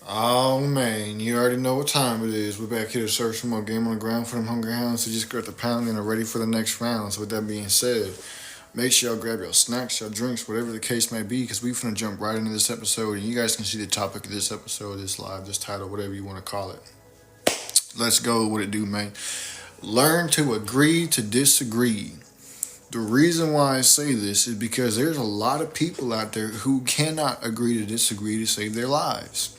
Oh man, you already know what time it is. We're back here to search for more game on the ground for them hungry hounds. So just got the pound and are ready for the next round. So with that being said, make sure y'all grab your snacks, your drinks, whatever the case may be, because we're gonna jump right into this episode. And you guys can see the topic of this episode, this live, this title, whatever you want to call it. Let's go. What it do, man? Learn to agree to disagree. The reason why I say this is because there's a lot of people out there who cannot agree to disagree to save their lives.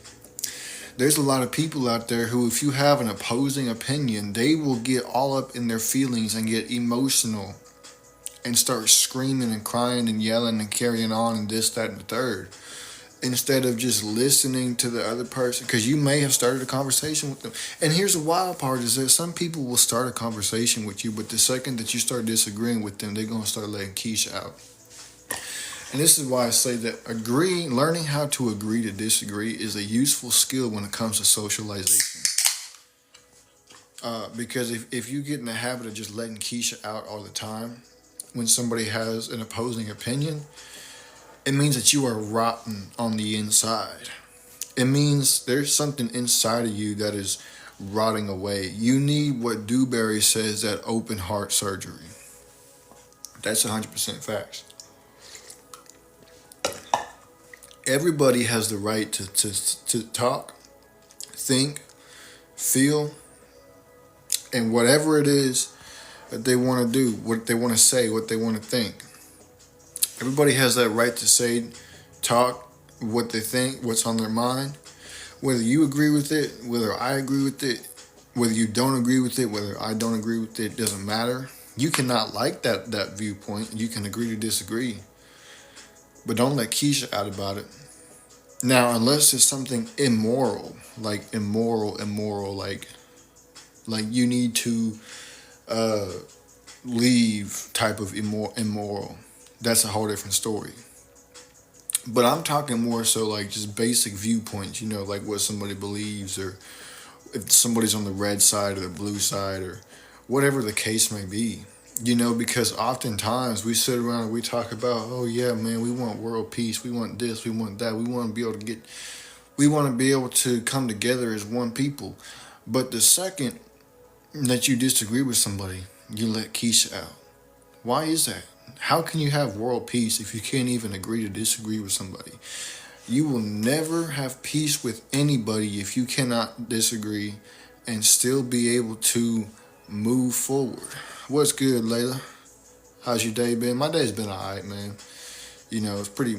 There's a lot of people out there who, if you have an opposing opinion, they will get all up in their feelings and get emotional and start screaming and crying and yelling and carrying on and this, that, and the third. Instead of just listening to the other person, because you may have started a conversation with them. And here's the wild part is that some people will start a conversation with you, but the second that you start disagreeing with them, they're going to start letting Keisha out. And this is why I say that learning how to agree to disagree is a useful skill when it comes to socialization. Because if you get in the habit of just letting Keisha out all the time, when somebody has an opposing opinion, it means that you are rotten on the inside. It means there's something inside of you that is rotting away. You need what Dewberry says, that open heart surgery. That's 100% facts. Everybody has the right to talk, think, feel, and whatever it is that they want to do, what they want to say, what they want to think. Everybody has that right to say, talk, what they think, what's on their mind. Whether you agree with it, whether I agree with it, whether you don't agree with it, whether I don't agree with it, doesn't matter. You cannot like that viewpoint. You can agree to disagree. But don't let Keisha out about it. Now, unless it's something immoral, like like you need to leave type of immoral. That's a whole different story. But I'm talking more so like just basic viewpoints, like what somebody believes, or if somebody's on the red side or the blue side, or whatever the case may be. Because oftentimes we sit around and we talk about, oh yeah, man, we want world peace, we want this, we want that, we want to be able to come together as one people. But the second that you disagree with somebody, you let Keisha out. Why is that? How can you have world peace if you can't even agree to disagree with somebody? You will never have peace with anybody if you cannot disagree and still be able to move forward. What's good, Layla? How's your day been? My day's been alright, man. It's pretty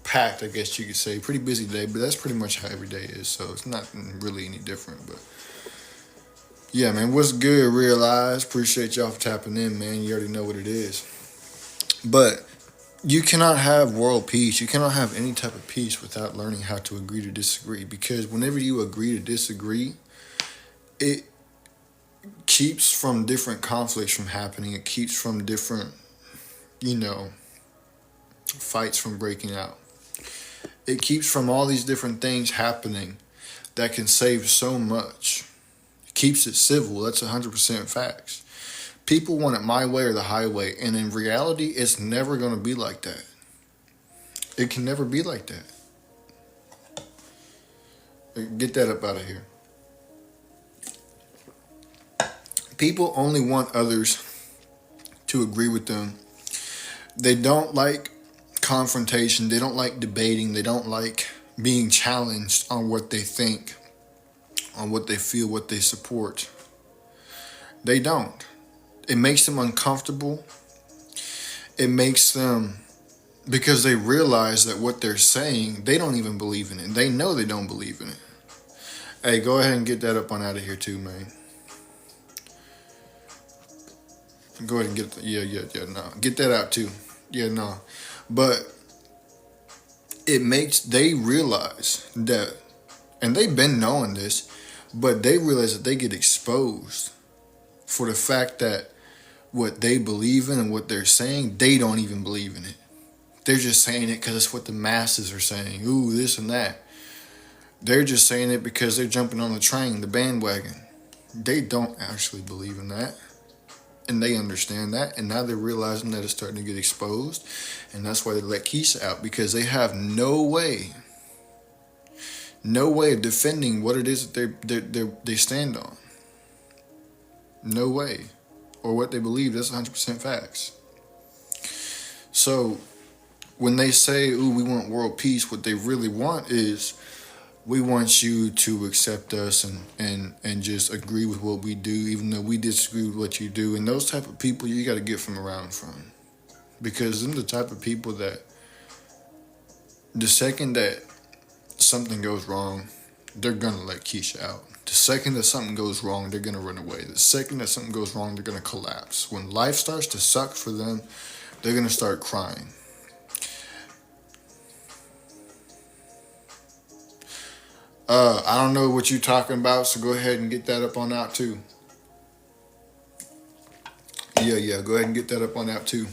packed, I guess you could say. Pretty busy day, but that's pretty much how every day is. So it's not really any different. But yeah, man, what's good, Realize? Appreciate y'all for tapping in, man. You already know what it is. But you cannot have world peace. You cannot have any type of peace without learning how to agree to disagree. Because whenever you agree to disagree, it keeps from different conflicts from happening. It keeps from different, fights from breaking out. It keeps from all these different things happening that can save so much. It keeps it civil. That's 100% facts. People want it my way or the highway. And in reality, it's never going to be like that. It can never be like that. Get that up out of here. People only want others to agree with them. They don't like confrontation. They don't like debating. They don't like being challenged on what they think, on what they feel, what they support. They don't. It makes them uncomfortable. It makes them, because they realize that what they're saying, they don't even believe in it. They know they don't believe in it. Hey, go ahead and get that up on out of here too, man. Go ahead and get no. Get that out too. Yeah, no. But they realize that, and they've been knowing this, but they realize that they get exposed for the fact that what they believe in and what they're saying, they don't even believe in it. They're just saying it because it's what the masses are saying. Ooh, this and that. They're just saying it because they're jumping on the train, the bandwagon. They don't actually believe in that. And they understand that, and now they're realizing that it's starting to get exposed, and that's why they let Keisha out, because they have no way of defending what it is that they stand on. No way, or what they believe. That's 100% facts. So when they say, "Ooh, we want world peace," what they really want is, we want you to accept us and just agree with what we do, even though we disagree with what you do. And those type of people, you got to get from around from, because they're the type of people that the second that something goes wrong, they're gonna let Keisha out. The second that something goes wrong, they're gonna run away. The second that something goes wrong, they're gonna collapse. When life starts to suck for them, they're gonna start crying. I don't know what you're talking about, so go ahead and get that up on out too. Yeah, go ahead and get that up on out too.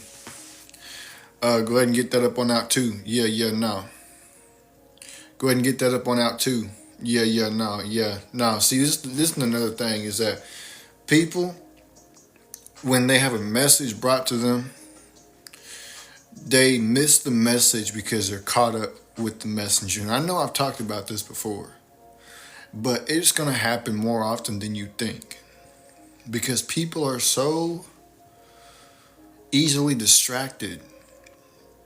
Go ahead and get that up on out too. No. Go ahead and get that up on out too. No. See, this is another thing, is that people, when they have a message brought to them, they miss the message because they're caught up with the messenger. And I know I've talked about this before, but it's going to happen more often than you think, because people are so easily distracted.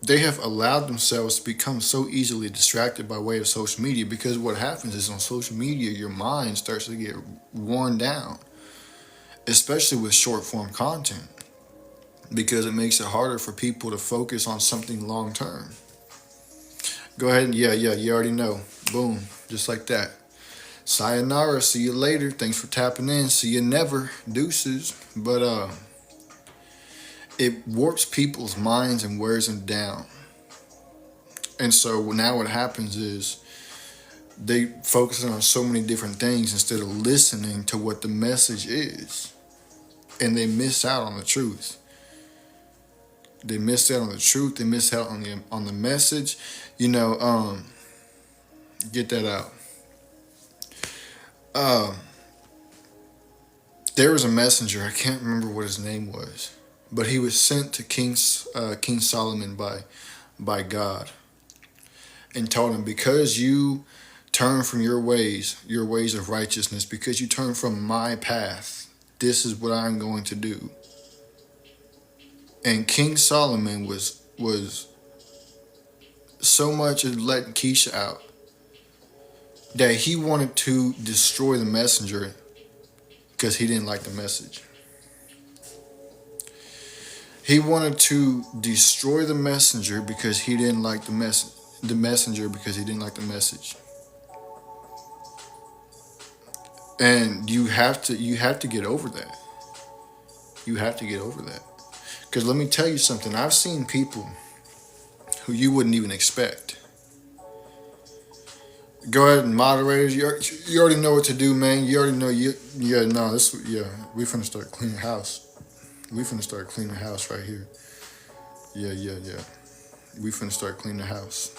They have allowed themselves to become so easily distracted by way of social media, because what happens is, on social media, your mind starts to get worn down, especially with short form content, because it makes it harder for people to focus on something long term. Go ahead and you already know. Boom, just like that. Sayonara, see you later. Thanks for tapping in. See you never. Deuces. But it warps people's minds and wears them down. And so now what happens is, they focus on so many different things instead of listening to what the message is. And they miss out on the truth. They miss out on the truth. They miss out on the message. Get that out. There was a messenger. I can't remember what his name was, but he was sent to King Solomon by God, and told him, because you turn from your ways of righteousness, because you turn from my path, this is what I'm going to do. And King Solomon was so much of letting Keisha out that he wanted to destroy the messenger because he didn't like the message. He wanted to destroy the messenger because he didn't like the messenger because he didn't like the message. And you have to get over that. You have to get over that. Because let me tell you something. I've seen people who you wouldn't even expect. Go ahead, and moderators. You already know what to do, man. You already know. We finna start cleaning the house. We finna start cleaning the house right here. Yeah. We finna start cleaning the house.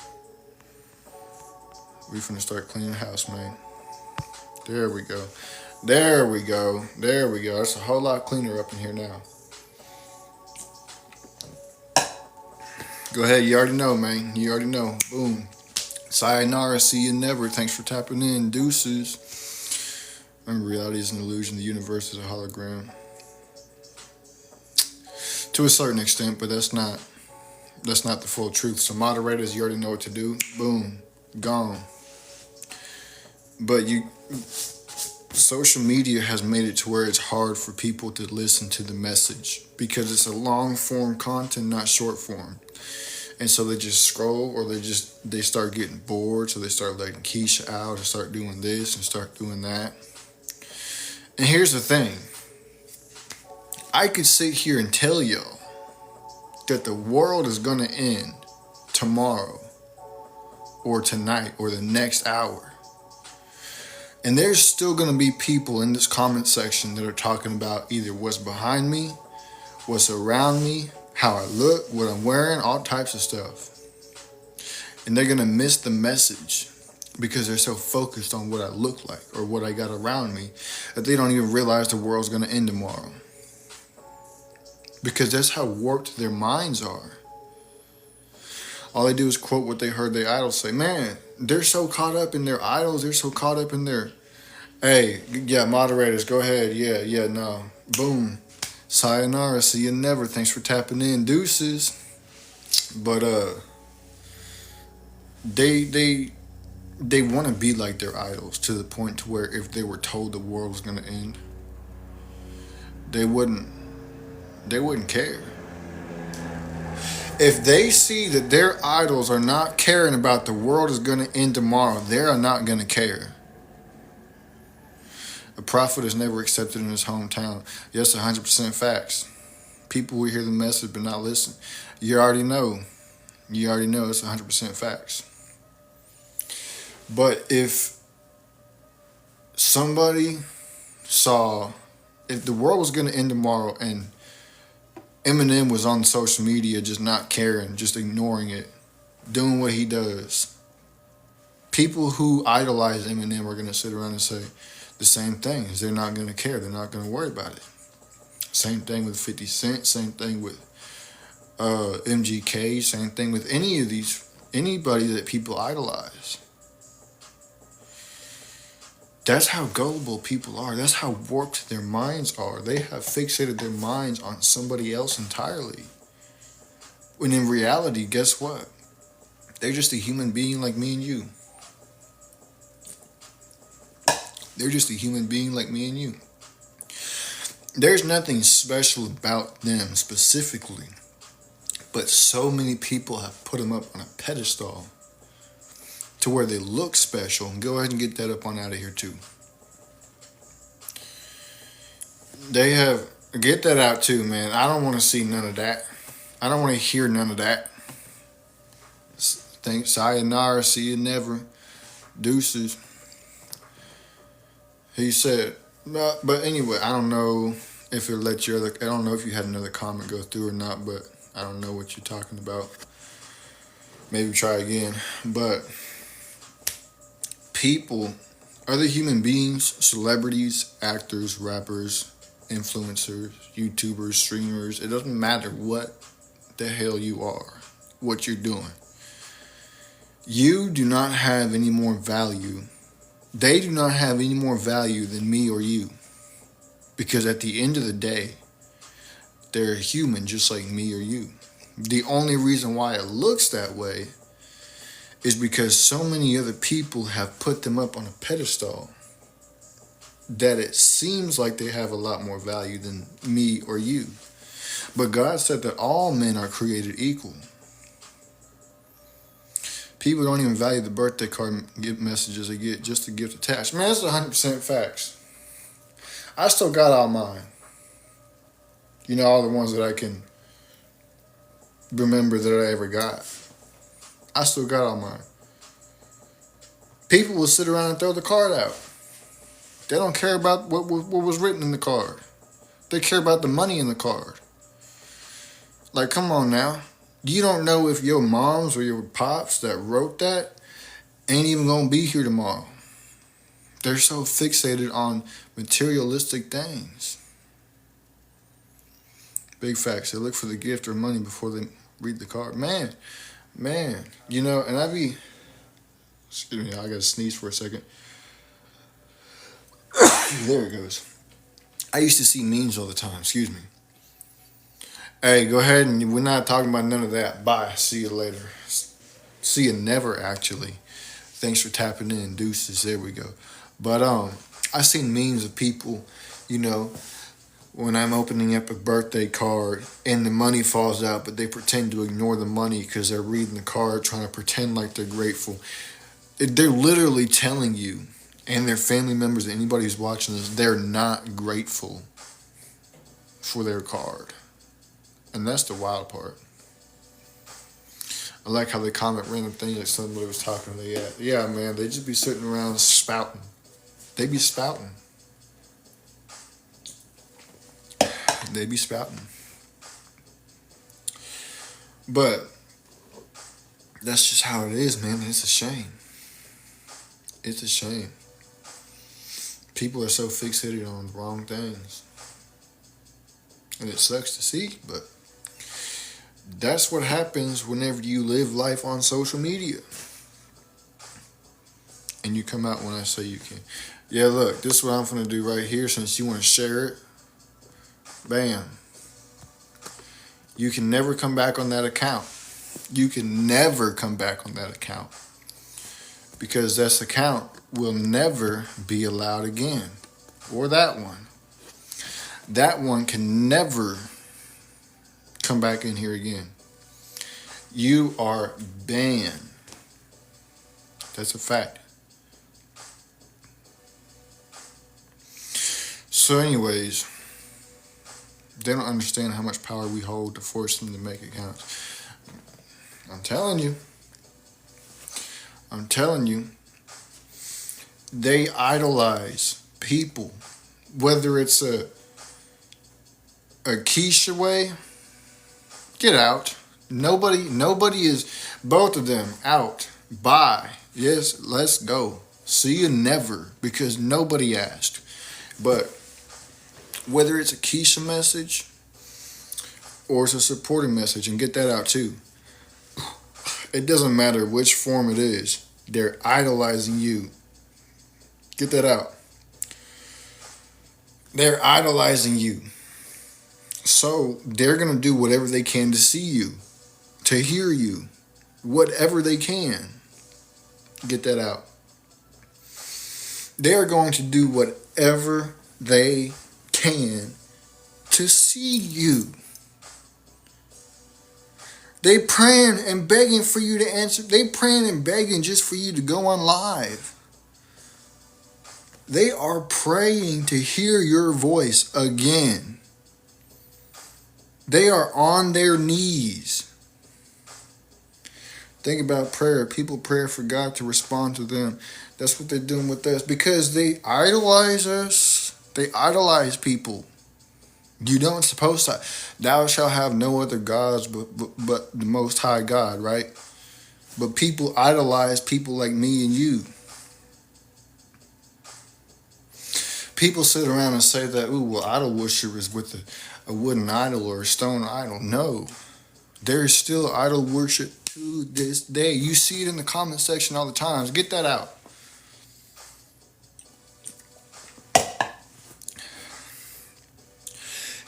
We finna start cleaning the house, man. There we go. It's a whole lot cleaner up in here now. Go ahead. You already know, man. You already know. Boom. Sayonara, see you never. Thanks for tapping in. Deuces. Remember, reality is an illusion. The universe is a hologram. To a certain extent, but that's not the full truth. So moderators, you already know what to do. Boom. Gone. But social media has made it to where it's hard for people to listen to the message, because it's a long form content, not short form. And so they just scroll, or they start getting bored, so they start letting Keisha out and start doing this and start doing that. And here's the thing. I could sit here and tell y'all that the world is going to end tomorrow or tonight or the next hour. And there's still going to be people in this comment section that are talking about either what's behind me, what's around me, how I look, what I'm wearing, all types of stuff. And they're going to miss the message because they're so focused on what I look like or what I got around me that they don't even realize the world's going to end tomorrow. because that's how warped their minds are. All they do is quote what they heard their idols say. Man, they're so caught up in their idols. They're so caught up in their, hey, yeah, moderators, go ahead. Yeah, yeah, no. Boom. Sayonara. See you never. Thanks for tapping in. Deuces. But they they want to be like their idols to the point to where if they were told the world was gonna end, they wouldn't they wouldn't care. If they see that their idols are not caring about the world is gonna end tomorrow, they are not gonna care. A prophet is never accepted in his hometown. Yes, 100% facts. People will hear the message but not listen. You already know. You already know it's 100% facts. But if somebody saw, if the world was going to end tomorrow and Eminem was on social media just not caring, just ignoring it, doing what he does, people who idolize Eminem are going to sit around and say the same things. They're not going to care. They're not going to worry about it. Same thing with 50 Cent. Same thing with MGK. Same thing with anybody that people idolize. That's how gullible people are. That's how warped their minds are. They have fixated their minds on somebody else entirely. When in reality, guess what? They're just a human being like me and you. They're just a human being like me and you. There's nothing special about them specifically, but so many people have put them up on a pedestal to where they look special. And go ahead and get that up on out of here too. They have, get that out too, man. I don't want to see none of that. I don't want to hear none of that. Thanks, sayonara, see you never. Deuces. He said, but anyway, I don't know if it let your other, I don't know if you had another comment go through or not, but I don't know what you're talking about. Maybe try again. But people, other human beings, celebrities, actors, rappers, influencers, YouTubers, streamers, it doesn't matter what the hell you are, what you're doing. You do not have any more value. They do not have any more value than me or you. Because at the end of the day, they're human just like me or you. The only reason why it looks that way is because so many other people have put them up on a pedestal that it seems like they have a lot more value than me or you. But God said that all men are created equal. People don't even value the birthday card gift messages they get just to gift attached. Man, that's 100% facts. I still got all mine. You know, all the ones that I can remember that I ever got. I still got all mine. People will sit around and throw the card out. They don't care about what was written in the card. They care about the money in the card. Like, come on now. You don't know if your moms or your pops that wrote that ain't even going to be here tomorrow. They're so fixated on materialistic things. Big facts. They look for the gift or money before they read the card. Man. You know, and excuse me, I got to sneeze for a second. There it goes. I used to see memes all the time. Excuse me. Hey, go ahead and we're not talking about none of that. Bye. See you later. See you never, actually. Thanks for tapping in. Deuces. There we go. But I seen memes of people, you know, when I'm opening up a birthday card and the money falls out, but they pretend to ignore the money because they're reading the card, trying to pretend like they're grateful. They're literally telling you and their family members, anybody who's watching this, they're not grateful for their card. And that's the wild part. I like how they comment random things like somebody was talking to me. Yeah, man, they just be sitting around spouting. They be spouting. They be spouting. But that's just how it is, man. It's a shame. It's a shame. People are so fixated on the wrong things. And it sucks to see, but that's what happens whenever you live life on social media. And you come out when I say you can. Yeah, look, this is what I'm going to do right here since you want to share it. Bam. You can never come back on that account. You can never come back on that account. Because this account will never be allowed again. Or that one. That one can never come back in here again. You are banned. That's a fact. So anyways, they don't understand how much power we hold to force them to make accounts. I'm telling you. They idolize people. Whether it's a Keisha way, get out. Nobody is, both of them out. Bye. Yes, let's go. See you never, because nobody asked. But whether it's a Keisha message or it's a supporting message, and get that out too. It doesn't matter which form it is. They're idolizing you. Get that out. They're idolizing you. So they're going to do whatever they can to see you, to hear you, whatever they can. Get that out. They are going to do whatever they can to see you. They praying and begging for you to answer. They praying and begging just for you to go on live. They are praying to hear your voice again. They are on their knees. Think about prayer. People pray for God to respond to them. That's what they're doing with us because they idolize us. They idolize people. You don't supposed to. Thou shalt have no other gods but the Most High God, right? But people idolize people like me and you. People sit around and say that, ooh, well, idol worship is with a wooden idol or a stone idol. No. There is still idol worship to this day. You see it in the comment section all the time. Get that out.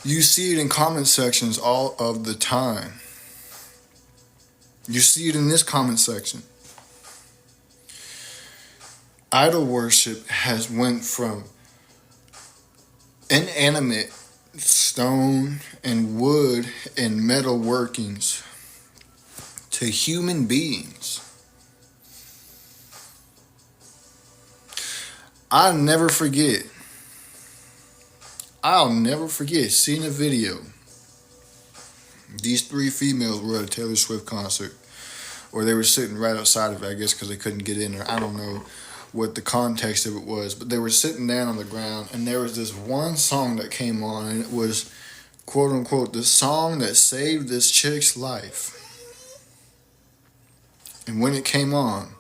You see it in comment sections all of the time. You see it in this comment section. Idol worship has went from inanimate stone and wood and metal workings to human beings. I'll never forget seeing a video. These three females were at a Taylor Swift concert, or they were sitting right outside of it, I guess, because they couldn't get in, or I don't know what the context of it was, but they were sitting down on the ground, and there was this one song that came on, and it was, quote unquote, the song that saved this chick's life. And when it came on,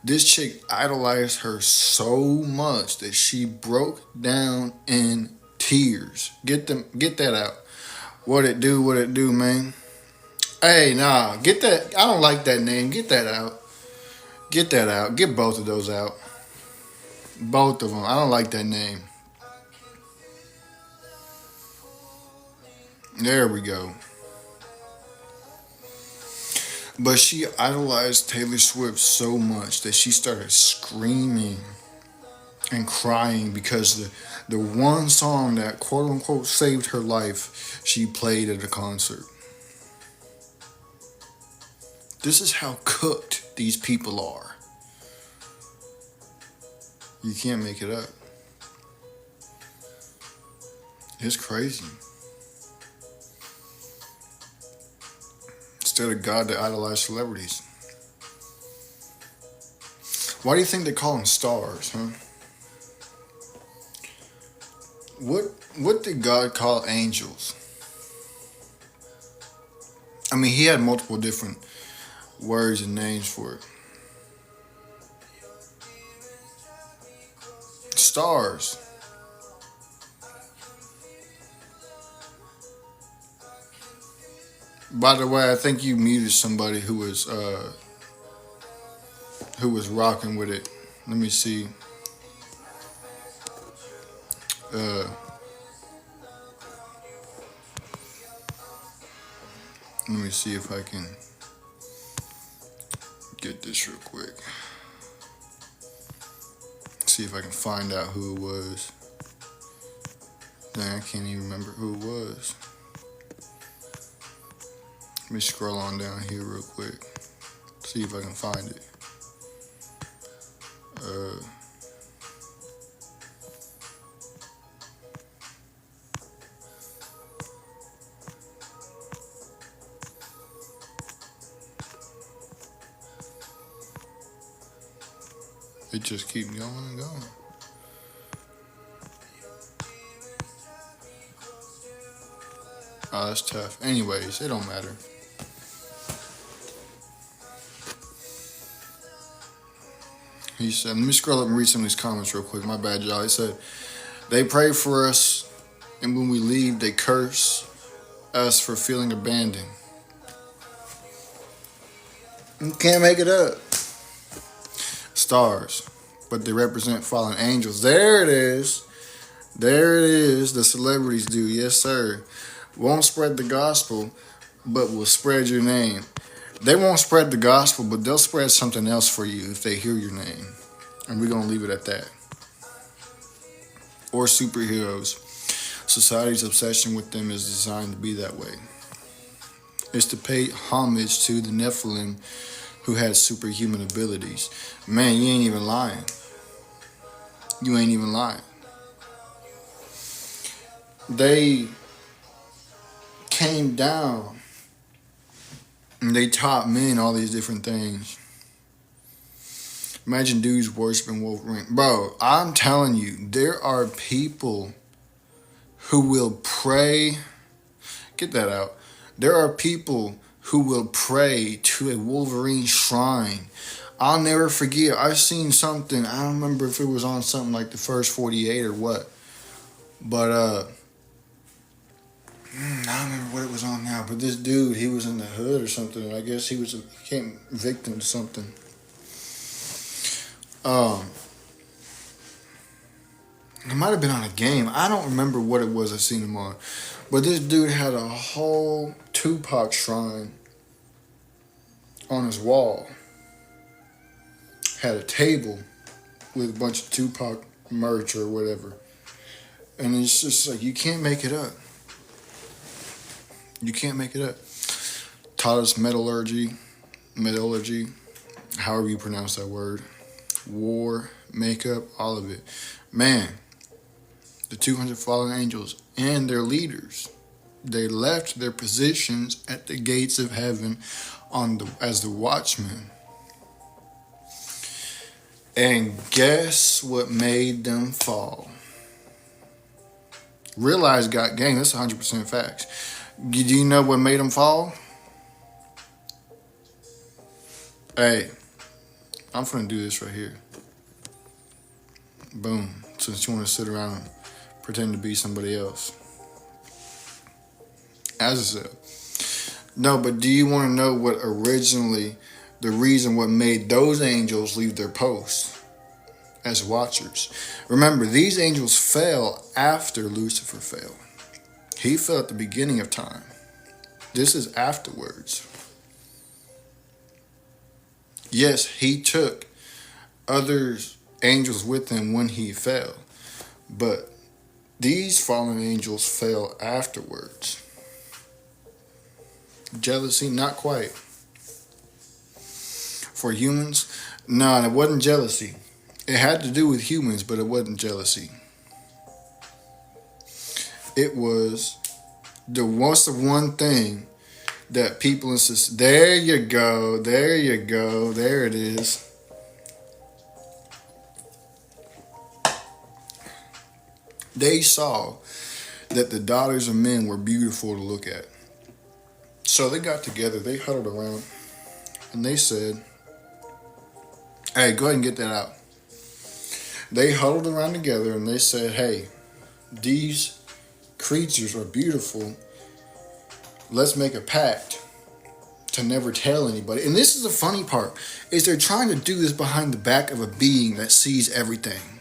this chick idolized her so much that she broke down in tears. Get that out. What it do, man? Hey, nah, get that. I don't like that name. Get that out. Get that out. Get both of those out. Both of them. I don't like that name. There we go. But she idolized Taylor Swift so much that she started screaming and crying because the one song that quote unquote saved her life, she played at a concert. This is how cooked these people are. You can't make it up. It's crazy. Instead of God, they idolize celebrities. Why do you think they call them stars, huh? What did God call angels? I mean, he had multiple different words and names for it. Stars. By the way, I think you muted somebody who was rocking with it. Let me see. Uh, Let me see if I can get this real quick. See if I can find out who it was. Dang, I can't even remember who it was. Let me scroll on down here real quick. See if I can find it. It just keeps going and going. Oh, that's tough. Anyways, it don't matter. He said, let me scroll up and read some of these comments real quick. My bad, y'all. He said, they pray for us, and when we leave, they curse us for feeling abandoned. You can't make it up. Stars, but they represent fallen angels. There it is. There it is. The celebrities do. Yes, sir. Won't spread the gospel, but will spread your name. They won't spread the gospel, but they'll spread something else for you if they hear your name. And we're going to leave it at that. Or superheroes. Society's obsession with them is designed to be that way. It's to pay homage to the Nephilim who had superhuman abilities. Man, you ain't even lying. You ain't even lying. They came down and they taught men all these different things. Imagine dudes worshiping Wolverine. Bro, I'm telling you, there are people who will pray. Get that out. There are people who will pray to a Wolverine shrine. I'll never forget. I've seen something. I don't remember if it was on something like the First 48 or what. But, I don't remember what it was on now. But this dude, he was in the hood or something. I guess he became victim to something. It might have been on a game. I don't remember what it was I seen him on. But this dude had a whole Tupac shrine on his wall. Had a table with a bunch of Tupac merch or whatever. And it's just like, you can't make it up. You can't make it up. Taught us metallurgy, however you pronounce that word. War, makeup, all of it. Man, the 200 fallen angels and their leaders, they left their positions at the gates of heaven as the watchmen. And guess what made them fall? Realize, gang, that's 100% facts. Do you know what made them fall? Hey, I'm finna do this right here. Boom. Since you want to sit around and pretend to be somebody else. As I said. No, but do you want to know what originally, the reason what made those angels leave their posts as watchers? Remember, these angels fell after Lucifer fell. He fell at the beginning of time. This is afterwards. Yes, he took other angels with him when he fell. But these fallen angels fell afterwards. Jealousy? Not quite. For humans? No, it wasn't jealousy. It had to do with humans, but it wasn't jealousy. It was the one thing that people insist. There you go. There you go. There it is. They saw that the daughters of men were beautiful to look at. So they got together, they huddled around, and they said, hey, go ahead and get that out. They huddled around together and they said, hey, these creatures are beautiful. Let's make a pact. to never tell anybody. And this is the funny part, is they're trying to do this behind the back of a being that sees everything.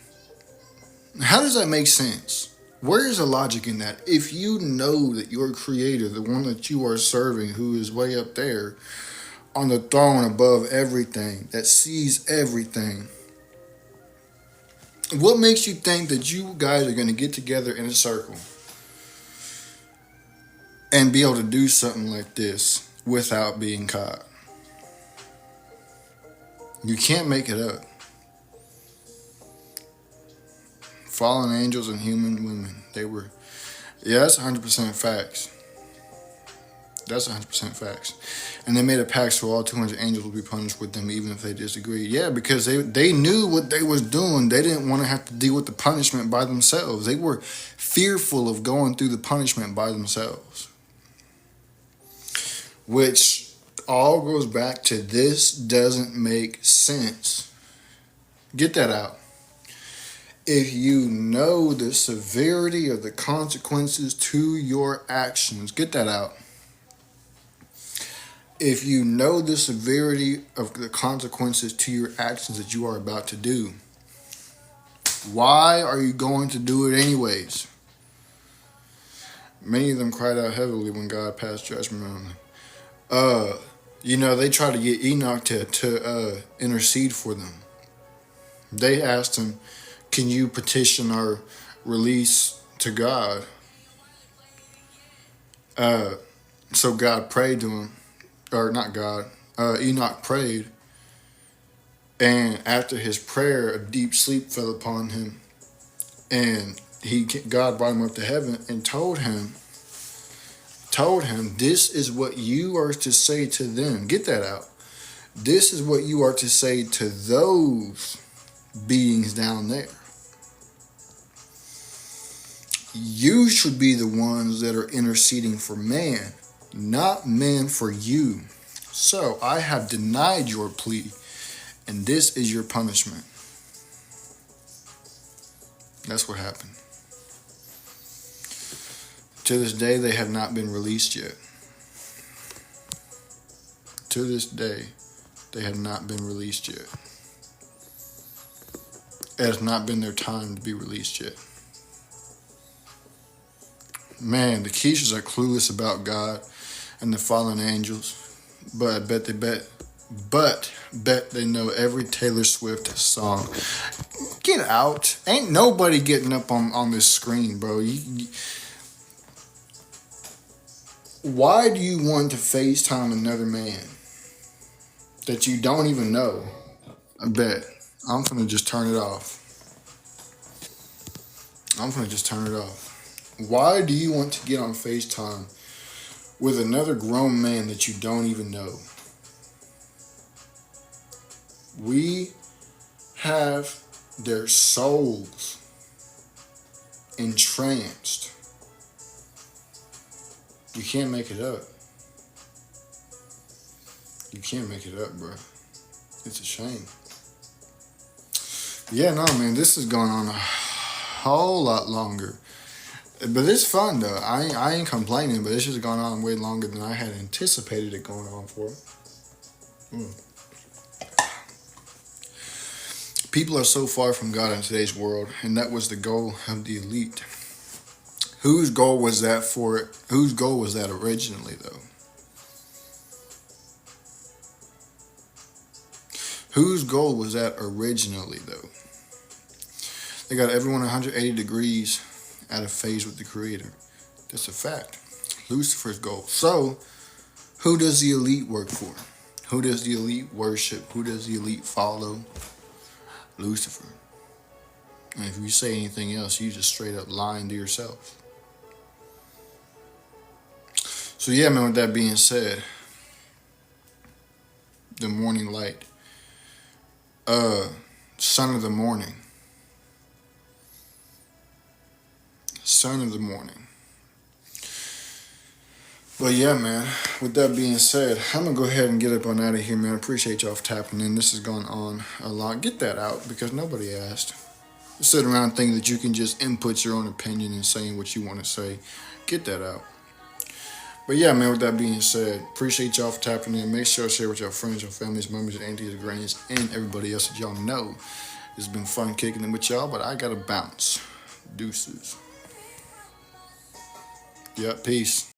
How does that make sense? Where is the logic in that? If you know that your creator, the one that you are serving, who is way up there on the throne above everything, that sees everything, what makes you think that you guys are going to get together in a circle and be able to do something like this without being caught? You can't make it up. Fallen angels and human women, they were, yeah, that's 100% facts. That's 100% facts. And they made a pact so all 200 angels would be punished with them even if they disagreed. Yeah, because they knew what they was doing. They didn't want to have to deal with the punishment by themselves. They were fearful of going through the punishment by themselves. Which all goes back to this doesn't make sense. Get that out. If you know the severity of the consequences to your actions, get that out. If you know the severity of the consequences to your actions that you are about to do, why are you going to do it anyways? Many of them cried out heavily when God passed judgment on them. They tried to get Enoch to intercede for them. They asked him, can you petition our release to God? So God prayed to him, or not God, Enoch prayed. And after his prayer, a deep sleep fell upon him. And God brought him up to heaven and told him, this is what you are to say to them. Get that out. This is what you are to say to those beings down there. You should be the ones that are interceding for man, not man for you. So I have denied your plea, and this is your punishment. That's what happened. To this day, they have not been released yet. To this day, they have not been released yet. It has not been their time to be released yet. Man, the Keishas are clueless about God and the fallen angels, but I bet they know every Taylor Swift song. Get out. Ain't nobody getting up on this screen, bro. Why do you want to FaceTime another man that you don't even know? I bet. I'm finna just turn it off. Why do you want to get on FaceTime with another grown man that you don't even know? We have their souls entranced. You can't make it up. You can't make it up, bro. It's a shame. Yeah, no, man, this is going on a whole lot longer. But it's fun, though. I ain't complaining, but it's just gone on way longer than I had anticipated it going on for. People are so far from God in today's world, and that was the goal of the elite. Whose goal was that for it? Whose goal was that originally, though? Whose goal was that originally, though? They got everyone 180 degrees out of phase with the Creator. That's a fact. Lucifer's goal. So, who does the elite work for? Who does the elite worship? Who does the elite follow? Lucifer. And if you say anything else, you just straight up lying to yourself. So yeah, man, with that being said, the morning light. Son of the morning. Son of the morning. But yeah, man, with that being said, I'm going to go ahead and get up on out of here, man. I appreciate y'all for tapping in. This has gone on a lot. Get that out because nobody asked. Sit around thinking that you can just input your own opinion and saying what you want to say. Get that out. But yeah, man, with that being said, appreciate y'all for tapping in. Make sure to share with your friends, your families, members, your aunties, your grannies, and everybody else that y'all know. It's been fun kicking it with y'all, but I gotta bounce. Deuces. Yep, peace.